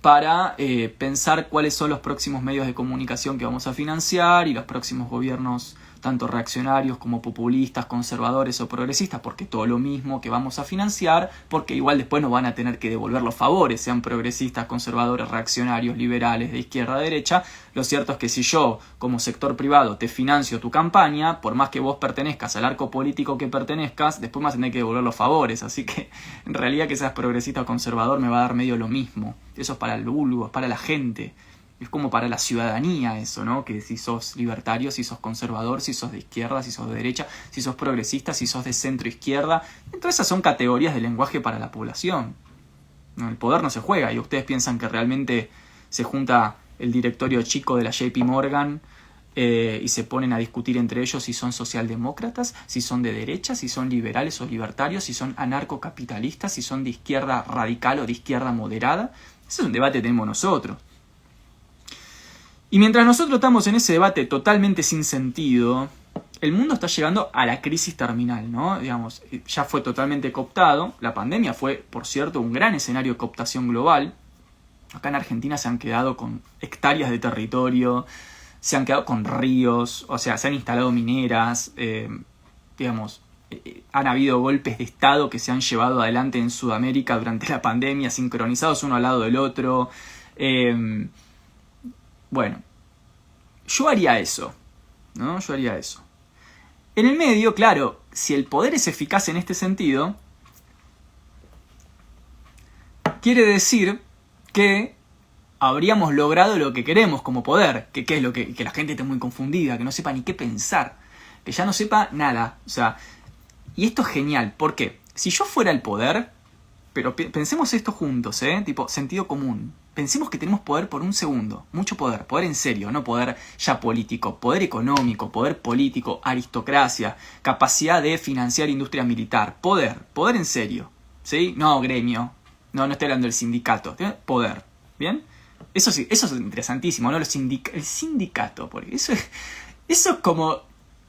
para pensar cuáles son los próximos medios de comunicación que vamos a financiar y los próximos gobiernos, tanto reaccionarios como populistas, conservadores o progresistas, porque todo lo mismo que vamos a financiar, porque igual después nos van a tener que devolver los favores, sean progresistas, conservadores, reaccionarios, liberales, de izquierda a derecha. Lo cierto es que si yo, como sector privado, te financio tu campaña, por más que vos pertenezcas al arco político que pertenezcas, después me vas a tener que devolver los favores, así que en realidad que seas progresista o conservador me va a dar medio lo mismo. Eso es para el vulgo, es para la gente. Es como para la ciudadanía eso, ¿no? Que si sos libertario, si sos conservador, si sos de izquierda, si sos de derecha, si sos progresista, si sos de centro izquierda. Entonces esas son categorías de lenguaje para la población. El poder no se juega y ustedes piensan que realmente se junta el directorio chico de la JP Morgan y se ponen a discutir entre ellos si son socialdemócratas, si son de derecha, si son liberales o libertarios, si son anarcocapitalistas, si son de izquierda radical o de izquierda moderada. Ese es un debate que tenemos nosotros. Y mientras nosotros estamos en ese debate totalmente sin sentido, el mundo está llegando a la crisis terminal, ¿no? Digamos, ya fue totalmente cooptado. La pandemia fue, por cierto, un gran escenario de cooptación global. Acá en Argentina se han quedado con hectáreas de territorio, se han quedado con ríos, o sea, se han instalado mineras, digamos, han habido golpes de Estado que se han llevado adelante en Sudamérica durante la pandemia, sincronizados uno al lado del otro. Bueno, yo haría eso, ¿no? Yo haría eso. En el medio, claro, si el poder es eficaz en este sentido, quiere decir que habríamos logrado lo que queremos como poder. ¿Qué es lo que la gente esté muy confundida, que no sepa ni qué pensar, que ya no sepa nada? O sea, y esto es genial, ¿por qué? Si yo fuera el poder, pero pensemos esto juntos, tipo sentido común. Pensemos que tenemos poder por un segundo, mucho poder en serio, no poder ya político, poder económico, poder político, aristocracia, capacidad de financiar industria militar, poder en serio, ¿sí? No gremio, no estoy hablando del sindicato, poder, ¿bien? Eso sí, eso es interesantísimo, ¿no? El sindicato, porque eso es como,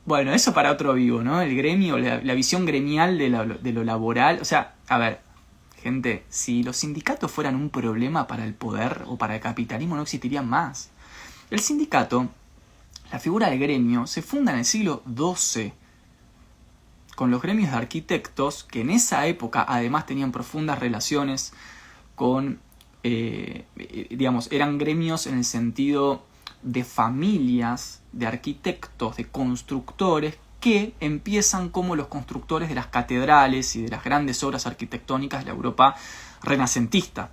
bueno, eso para otro vivo, ¿no? El gremio, la visión gremial de lo laboral, o sea, a ver, gente, si los sindicatos fueran un problema para el poder o para el capitalismo, no existirían más. El sindicato, la figura del gremio, se funda en el siglo XII, con los gremios de arquitectos, que en esa época además tenían profundas relaciones con, digamos, eran gremios en el sentido de familias, de arquitectos, de constructores, que empiezan como los constructores de las catedrales y de las grandes obras arquitectónicas de la Europa renacentista.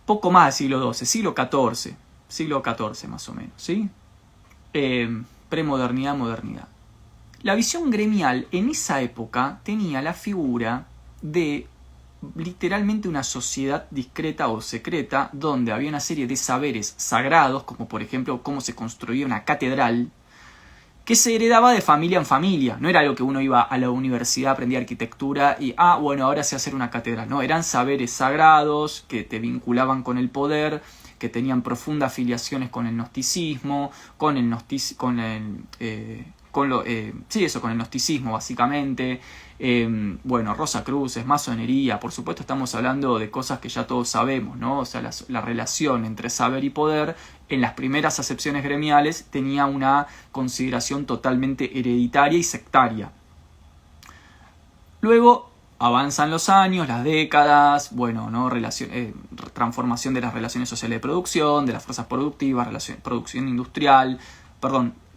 Poco más del siglo XII, siglo XIV más o menos, ¿sí? Premodernidad, modernidad. La visión gremial en esa época tenía la figura de literalmente una sociedad discreta o secreta donde había una serie de saberes sagrados, como por ejemplo cómo se construía una catedral, que se heredaba de familia en familia. No era algo que uno iba a la universidad, aprendía arquitectura y, bueno, ahora sé hacer una catedral. No, eran saberes sagrados que te vinculaban con el poder, que tenían profundas afiliaciones con el gnosticismo, con el gnosticismo básicamente. Bueno, Rosacruces, masonería, por supuesto estamos hablando de cosas que ya todos sabemos, ¿no? O sea, la relación entre saber y poder en las primeras acepciones gremiales tenía una consideración totalmente hereditaria y sectaria. Luego avanzan los años, las décadas, bueno, ¿no? Transformación de las relaciones sociales de producción, de las fuerzas productivas, producción industrial,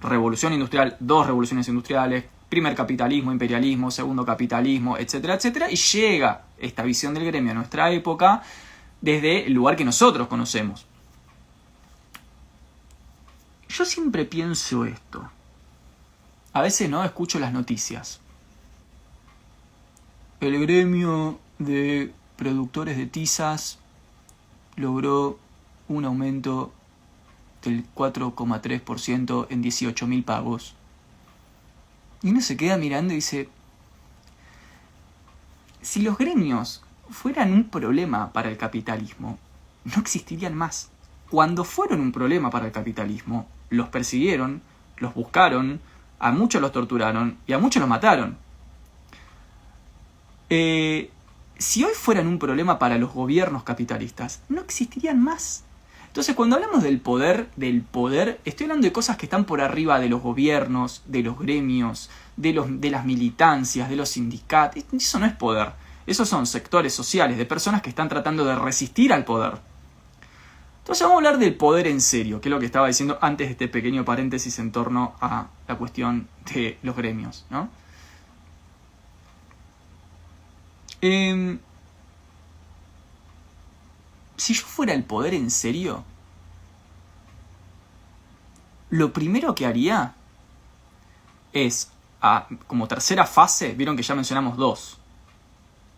revolución industrial, dos revoluciones industriales, primer capitalismo, imperialismo, segundo capitalismo, etcétera, etcétera, y llega esta visión del gremio a nuestra época desde el lugar que nosotros conocemos. Yo siempre pienso esto. A veces no escucho las noticias. El gremio de productores de tizas logró un aumento del 4,3% en 18.000 pagos. Y uno se queda mirando y dice, si los gremios fueran un problema para el capitalismo, no existirían más. Cuando fueron un problema para el capitalismo, los persiguieron, los buscaron, a muchos los torturaron y a muchos los mataron. Si hoy fueran un problema para los gobiernos capitalistas, no existirían más. Entonces, cuando hablamos del poder, estoy hablando de cosas que están por arriba de los gobiernos, de los gremios, de las militancias, de los sindicatos. Eso no es poder. Esos son sectores sociales de personas que están tratando de resistir al poder. Entonces vamos a hablar del poder en serio, que es lo que estaba diciendo antes de este pequeño paréntesis en torno a la cuestión de los gremios, ¿no? Si yo fuera el poder en serio, lo primero que haría es, como tercera fase, vieron que ya mencionamos dos,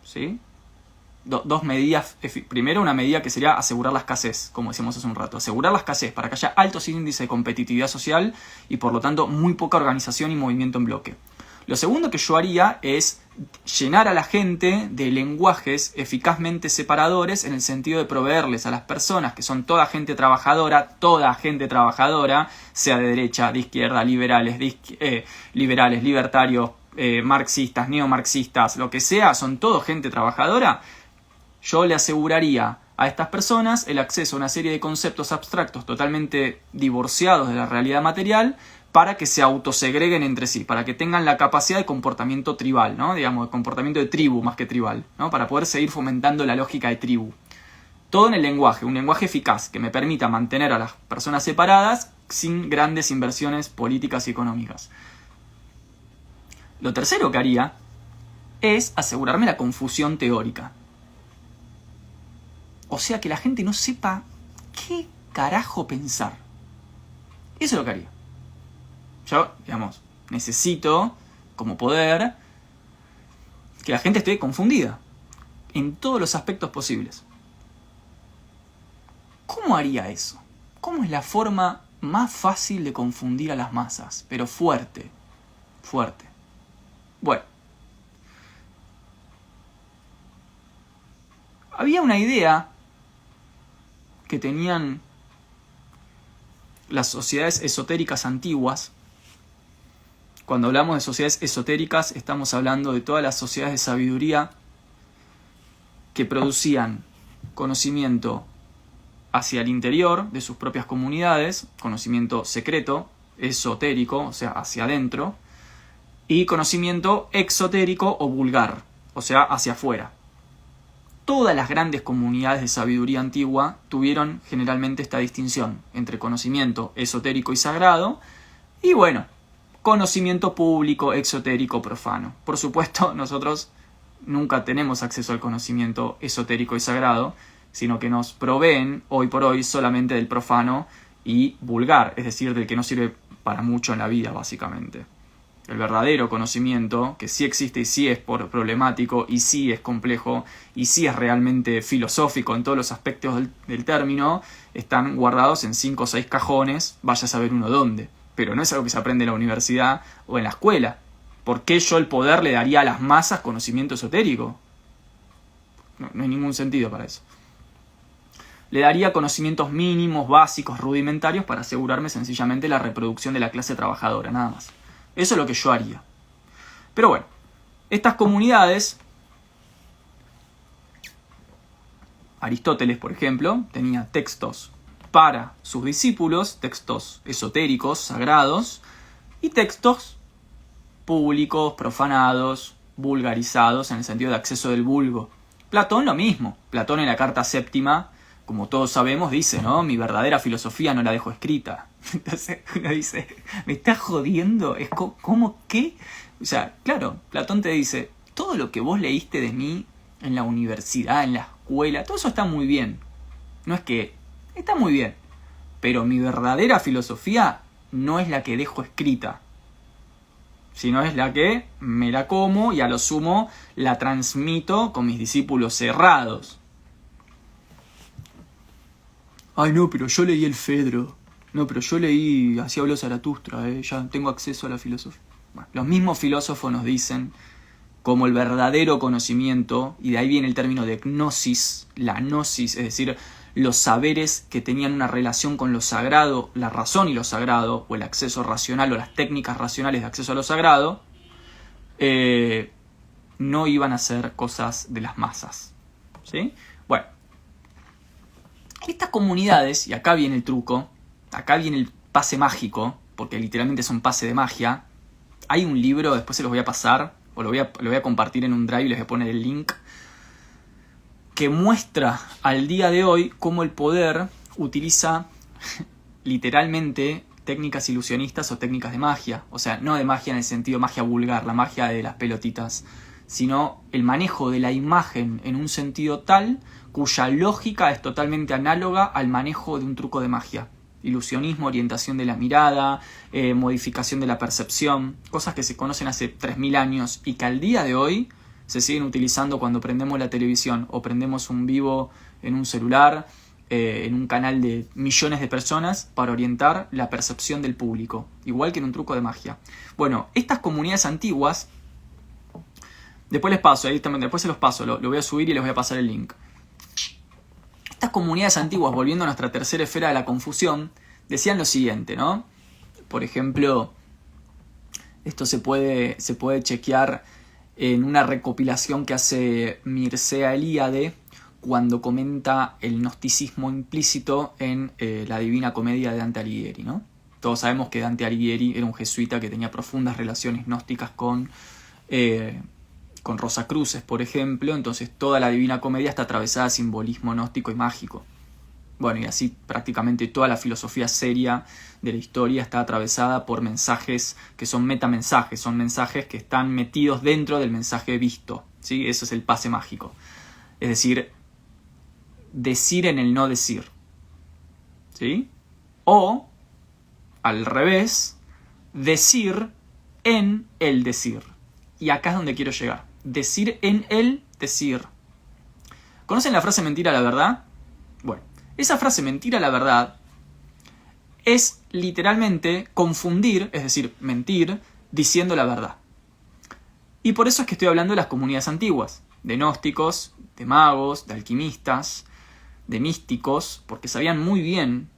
¿sí? Dos medidas. Primero, una medida que sería asegurar la escasez, como decíamos hace un rato. Asegurar la escasez para que haya altos índices de competitividad social y por lo tanto muy poca organización y movimiento en bloque. Lo segundo que yo haría es llenar a la gente de lenguajes eficazmente separadores en el sentido de proveerles a las personas, que son toda gente trabajadora, sea de derecha, de izquierda, liberales, libertarios, marxistas, neomarxistas, lo que sea, son todo gente trabajadora. Yo le aseguraría a estas personas el acceso a una serie de conceptos abstractos totalmente divorciados de la realidad material para que se autosegreguen entre sí, para que tengan la capacidad de comportamiento tribal, ¿no? Digamos, de comportamiento de tribu más que tribal, ¿no? Para poder seguir fomentando la lógica de tribu. Todo en el lenguaje, un lenguaje eficaz que me permita mantener a las personas separadas sin grandes inversiones políticas y económicas. Lo tercero que haría es asegurarme la confusión teórica. O sea, que la gente no sepa qué carajo pensar. Eso es lo que haría. Yo, digamos, necesito, como poder, que la gente esté confundida en todos los aspectos posibles. ¿Cómo haría eso? ¿Cómo es la forma más fácil de confundir a las masas? Pero fuerte. Bueno. Había una idea que tenían las sociedades esotéricas antiguas. Cuando hablamos de sociedades esotéricas, estamos hablando de todas las sociedades de sabiduría que producían conocimiento hacia el interior de sus propias comunidades, conocimiento secreto, esotérico, o sea, hacia adentro, y conocimiento exotérico o vulgar, o sea, hacia afuera. Todas las grandes comunidades de sabiduría antigua tuvieron generalmente esta distinción entre conocimiento esotérico y sagrado y, bueno, conocimiento público, exotérico, profano. Por supuesto, nosotros nunca tenemos acceso al conocimiento esotérico y sagrado, sino que nos proveen hoy por hoy solamente del profano y vulgar, es decir, del que no sirve para mucho en la vida, básicamente. el verdadero conocimiento, que sí existe y sí es problemático y sí es complejo y sí es realmente filosófico en todos los aspectos del término, están guardados en 5 o 6 cajones, vaya a saber uno dónde. Pero no es algo que se aprende en la universidad o en la escuela. ¿Por qué yo el poder le daría a las masas conocimiento esotérico? No hay ningún sentido para eso. Le daría conocimientos mínimos, básicos, rudimentarios para asegurarme sencillamente la reproducción de la clase trabajadora, nada más. Eso es lo que yo haría. Pero bueno, estas comunidades, Aristóteles, por ejemplo, tenía textos para sus discípulos, textos esotéricos, sagrados, y textos públicos, profanados, vulgarizados, en el sentido de acceso del vulgo. Platón lo mismo. Platón en la carta séptima, como todos sabemos, dice, ¿no? Mi verdadera filosofía no la dejo escrita. Entonces uno dice, ¿me estás jodiendo? ¿Cómo qué? O sea, claro, Platón te dice, todo lo que vos leíste de mí en la universidad, en la escuela, todo eso está muy bien. No es que... está muy bien. Pero mi verdadera filosofía no es la que dejo escrita, sino es la que me la como y a lo sumo la transmito con mis discípulos cerrados. Ay, no, pero yo leí el Fedro. No, pero yo leí, así habló Zaratustra, ya tengo acceso a la filosofía. Bueno, los mismos filósofos nos dicen como el verdadero conocimiento, y de ahí viene el término de gnosis, la gnosis, es decir, los saberes que tenían una relación con lo sagrado, la razón y lo sagrado, o el acceso racional, o las técnicas racionales de acceso a lo sagrado, no iban a ser cosas de las masas. ¿Sí? Bueno, estas comunidades, y acá viene el truco, acá viene el pase mágico, porque literalmente es un pase de magia. Hay un libro, después se los voy a pasar, o lo voy a compartir en un drive y les voy a poner el link, que muestra al día de hoy cómo el poder utiliza literalmente técnicas ilusionistas o técnicas de magia. O sea, no de magia en el sentido magia vulgar, la magia de las pelotitas, sino el manejo de la imagen en un sentido tal cuya lógica es totalmente análoga al manejo de un truco de magia. Ilusionismo, orientación de la mirada, modificación de la percepción, cosas que se conocen hace 3000 años y que al día de hoy se siguen utilizando cuando prendemos la televisión o prendemos un vivo en un celular, en un canal de millones de personas para orientar la percepción del público, igual que en un truco de magia. Bueno, estas comunidades antiguas, después les paso, después se los paso, lo voy a subir y les voy a pasar el link. Estas comunidades antiguas, volviendo a nuestra tercera esfera de la confusión, decían lo siguiente, ¿no? Por ejemplo, esto se puede chequear en una recopilación que hace Mircea Eliade cuando comenta el gnosticismo implícito en la Divina Comedia de Dante Alighieri, ¿no? Todos sabemos que Dante Alighieri era un jesuita que tenía profundas relaciones gnósticas con Rosacruces, por ejemplo, entonces toda la Divina Comedia está atravesada de simbolismo gnóstico y mágico. Bueno, y así prácticamente toda la filosofía seria de la historia está atravesada por mensajes que son metamensajes, son mensajes que están metidos dentro del mensaje visto, ¿sí? Eso es el pase mágico. Es decir, decir en el no decir, ¿sí? O, al revés, decir en el decir. Y acá es donde quiero llegar. Decir en el decir. ¿Conocen la frase mentira a la verdad? Bueno, esa frase mentira a la verdad es literalmente confundir, es decir, mentir, diciendo la verdad. Y por eso es que estoy hablando de las comunidades antiguas, de gnósticos, de magos, de alquimistas, de místicos, porque sabían muy bien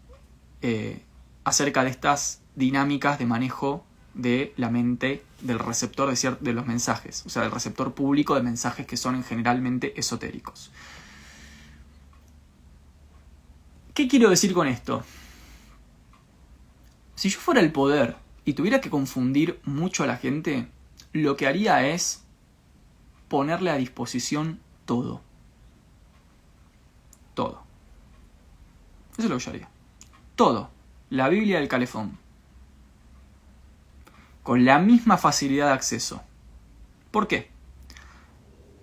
acerca de estas dinámicas de manejo de la mente del receptor de los mensajes, o sea, del receptor público de mensajes que son generalmente esotéricos. ¿Qué quiero decir con esto? Si yo fuera el poder y tuviera que confundir mucho a la gente, lo que haría es ponerle a disposición todo. Todo. Eso es lo que yo haría. Todo. La Biblia del calefón. Con la misma facilidad de acceso. ¿Por qué?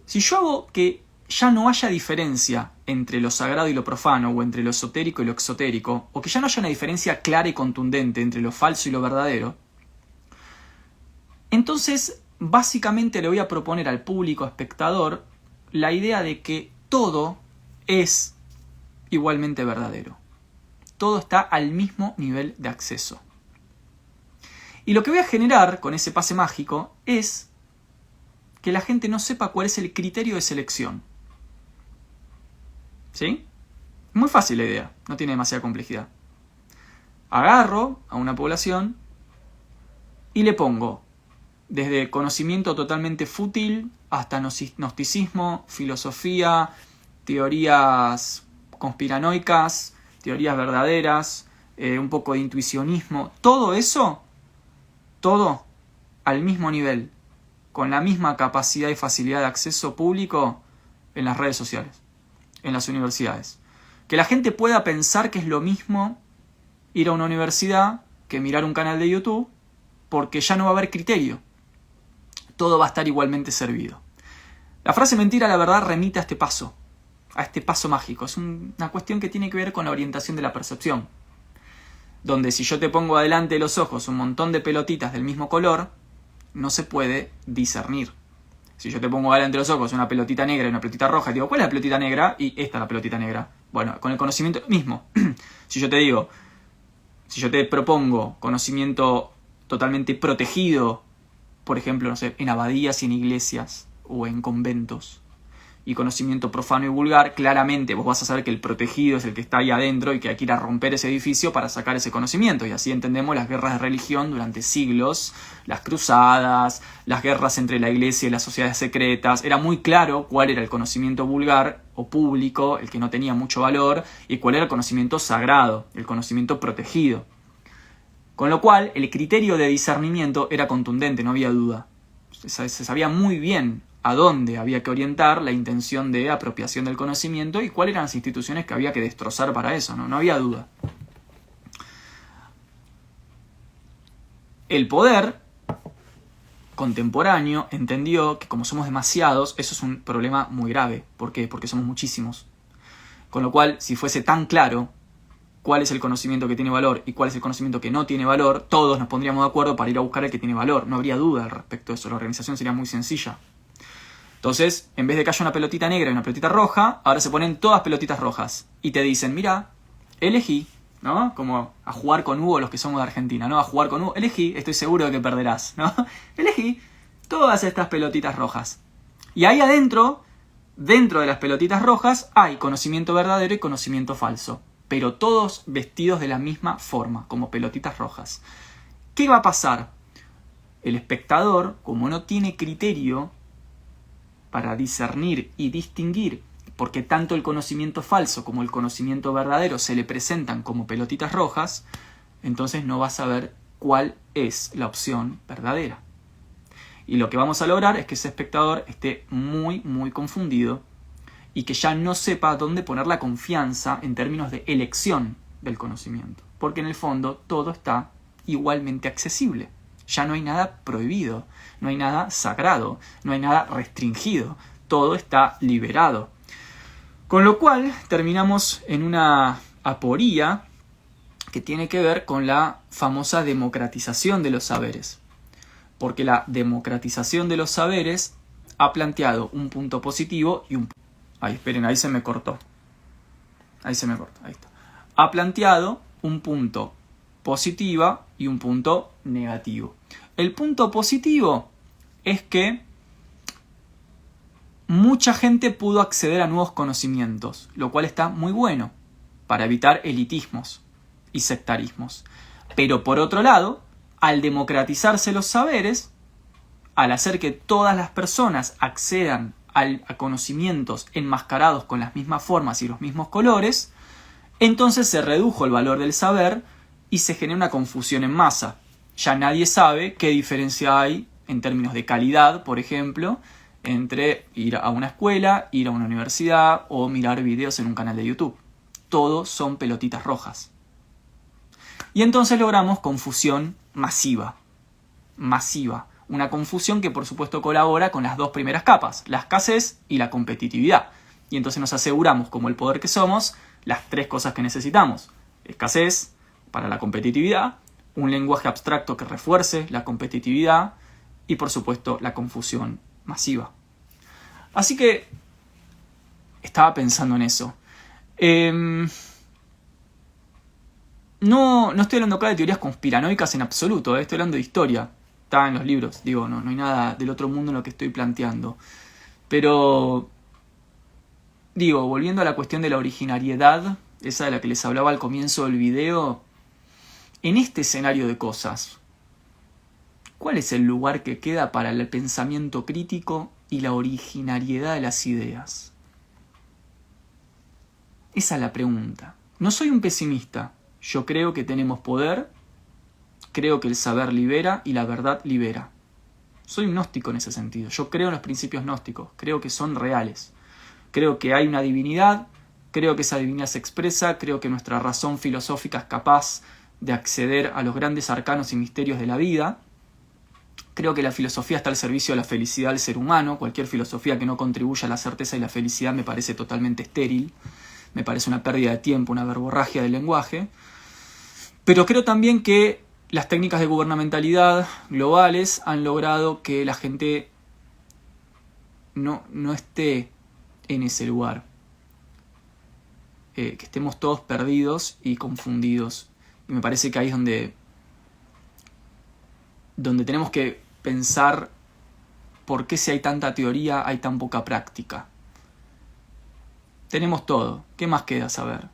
Si yo hago que ya no haya diferencia entre lo sagrado y lo profano, o entre lo esotérico y lo exotérico, o que ya no haya una diferencia clara y contundente entre lo falso y lo verdadero, Entonces, básicamente le voy a proponer al público espectador la idea de que todo es igualmente verdadero. Todo está al mismo nivel de acceso. Y lo que voy a generar con ese pase mágico es que la gente no sepa cuál es el criterio de selección. ¿Sí? Muy fácil la idea, no tiene demasiada complejidad. Agarro a una población y le pongo desde conocimiento totalmente fútil hasta gnosticismo, filosofía, teorías conspiranoicas, teorías verdaderas, un poco de intuicionismo. Todo eso, todo al mismo nivel, con la misma capacidad y facilidad de acceso público en las redes sociales, en las universidades. Que la gente pueda pensar que es lo mismo ir a una universidad que mirar un canal de YouTube, porque ya no va a haber criterio. Todo va a estar igualmente servido. La frase mentira, la verdad, remite a este paso mágico. Es una cuestión que tiene que ver con la orientación de la percepción. Donde si yo te pongo adelante de los ojos un montón de pelotitas del mismo color, no se puede discernir. Si yo te pongo adelante de los ojos una pelotita negra y una pelotita roja, y digo, ¿cuál es la pelotita negra? Y esta es la pelotita negra. Bueno, con el conocimiento mismo. Si yo te propongo conocimiento totalmente protegido, por ejemplo, no sé, en abadías y en iglesias o en conventos, y conocimiento profano y vulgar, claramente vos vas a saber que el protegido es el que está ahí adentro y que hay que ir a romper ese edificio para sacar ese conocimiento. Y así entendemos las guerras de religión durante siglos, las cruzadas, las guerras entre la iglesia y las sociedades secretas. Era muy claro cuál era el conocimiento vulgar o público, el que no tenía mucho valor, y cuál era el conocimiento sagrado, el conocimiento protegido. Con lo cual, el criterio de discernimiento era contundente, no había duda. Se sabía muy bien a dónde había que orientar la intención de apropiación del conocimiento y cuáles eran las instituciones que había que destrozar para eso, no había duda. El poder contemporáneo entendió que como somos demasiados, eso es un problema muy grave. ¿Por qué? Porque somos muchísimos. Con lo cual, si fuese tan claro cuál es el conocimiento que tiene valor y cuál es el conocimiento que no tiene valor, todos nos pondríamos de acuerdo para ir a buscar el que tiene valor. No habría duda al respecto de eso, la organización sería muy sencilla. Entonces, en vez de que haya una pelotita negra y una pelotita roja, ahora se ponen todas pelotitas rojas. Y te dicen, mira, elegí, ¿no? Como a jugar con Hugo los que somos de Argentina, ¿no? A jugar con Hugo, elegí, estoy seguro de que perderás, ¿no? Elegí todas estas pelotitas rojas. Y ahí adentro, dentro de las pelotitas rojas, hay conocimiento verdadero y conocimiento falso. Pero todos vestidos de la misma forma, como pelotitas rojas. ¿Qué va a pasar? El espectador, como no tiene criterio para discernir y distinguir, porque tanto el conocimiento falso como el conocimiento verdadero se le presentan como pelotitas rojas, entonces no va a saber cuál es la opción verdadera. Y lo que vamos a lograr es que ese espectador esté muy, muy confundido y que ya no sepa dónde poner la confianza en términos de elección del conocimiento. Porque en el fondo todo está igualmente accesible. Ya no hay nada prohibido, no hay nada sagrado, no hay nada restringido. Todo está liberado. Con lo cual terminamos en una aporía que tiene que ver con la famosa democratización de los saberes. Porque la democratización de los saberes ha planteado un punto positivo y un... Ay, esperen, ahí se me cortó. Ahí está. Ha planteado un punto positivo y un punto negativo. El punto positivo es que mucha gente pudo acceder a nuevos conocimientos, lo cual está muy bueno para evitar elitismos y sectarismos. Pero por otro lado, al democratizarse los saberes, al hacer que todas las personas accedan a conocimientos enmascarados con las mismas formas y los mismos colores, entonces se redujo el valor del saber y se genera una confusión en masa. Ya nadie sabe qué diferencia hay en términos de calidad, por ejemplo, entre ir a una escuela, ir a una universidad o mirar videos en un canal de YouTube. Todos son pelotitas rojas. Y entonces logramos confusión masiva. Una confusión que por supuesto colabora con las dos primeras capas, la escasez y la competitividad. Y entonces nos aseguramos, como el poder que somos, las tres cosas que necesitamos. Escasez para la competitividad, un lenguaje abstracto que refuerce la competitividad y por supuesto la confusión masiva. Así que estaba pensando en eso. No estoy hablando acá de teorías conspiranoicas en absoluto, estoy hablando de historia. Está en los libros, digo, no hay nada del otro mundo en lo que estoy planteando. Pero, digo, volviendo a la cuestión de la originariedad, esa de la que les hablaba al comienzo del video, en este escenario de cosas, ¿cuál es el lugar que queda para el pensamiento crítico y la originariedad de las ideas? Esa es la pregunta. No soy un pesimista. Yo creo que tenemos poder, creo que el saber libera y la verdad libera. Soy un gnóstico en ese sentido. Yo creo en los principios gnósticos, creo que son reales. Creo que hay una divinidad, creo que esa divinidad se expresa, creo que nuestra razón filosófica es capaz de acceder a los grandes arcanos y misterios de la vida. Creo que la filosofía está al servicio de la felicidad del ser humano. Cualquier filosofía que no contribuya a la certeza y la felicidad me parece totalmente estéril. Me parece una pérdida de tiempo, una verborragia del lenguaje. Pero creo también que las técnicas de gubernamentalidad globales han logrado que la gente no esté en ese lugar. Que estemos todos perdidos y confundidos. Y me parece que ahí es donde tenemos que pensar por qué si hay tanta teoría hay tan poca práctica. Tenemos todo. ¿Qué más queda saber?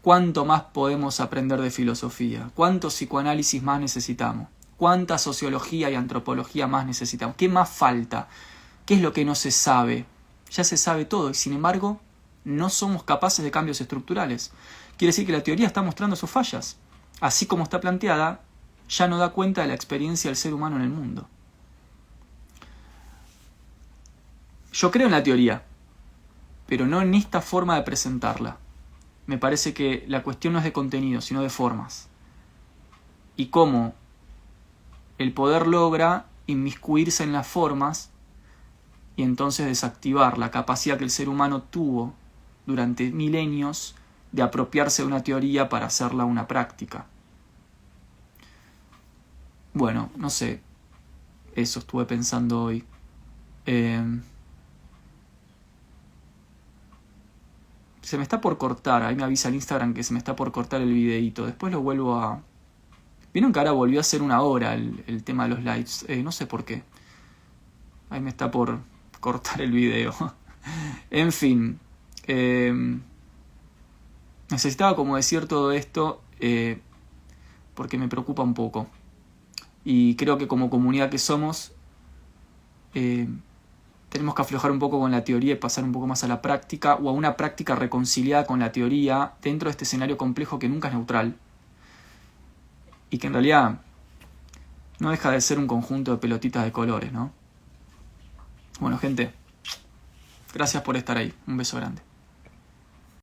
¿Cuánto más podemos aprender de filosofía? ¿Cuánto psicoanálisis más necesitamos? ¿Cuánta sociología y antropología más necesitamos? ¿Qué más falta? ¿Qué es lo que no se sabe? Ya se sabe todo y sin embargo no somos capaces de cambios estructurales. Quiere decir que la teoría está mostrando sus fallas. Así como está planteada, ya no da cuenta de la experiencia del ser humano en el mundo. Yo creo en la teoría, pero no en esta forma de presentarla. Me parece que la cuestión no es de contenido, sino de formas. Y cómo el poder logra inmiscuirse en las formas y entonces desactivar la capacidad que el ser humano tuvo durante milenios de apropiarse de una teoría para hacerla una práctica. Bueno, no sé. Eso estuve pensando hoy. Se me está por cortar, ahí me avisa el Instagram que se me está por cortar el videíto. Después lo vuelvo a... Vieron que ahora volvió a ser una hora el tema de los lives. No sé por qué. Ahí me está por cortar el video. En fin. Necesitaba como decir todo esto porque me preocupa un poco. Y creo que como comunidad que somos... tenemos que aflojar un poco con la teoría y pasar un poco más a la práctica o a una práctica reconciliada con la teoría dentro de este escenario complejo que nunca es neutral y que en realidad no deja de ser un conjunto de pelotitas de colores, ¿no? Bueno, gente, gracias por estar ahí. Un beso grande.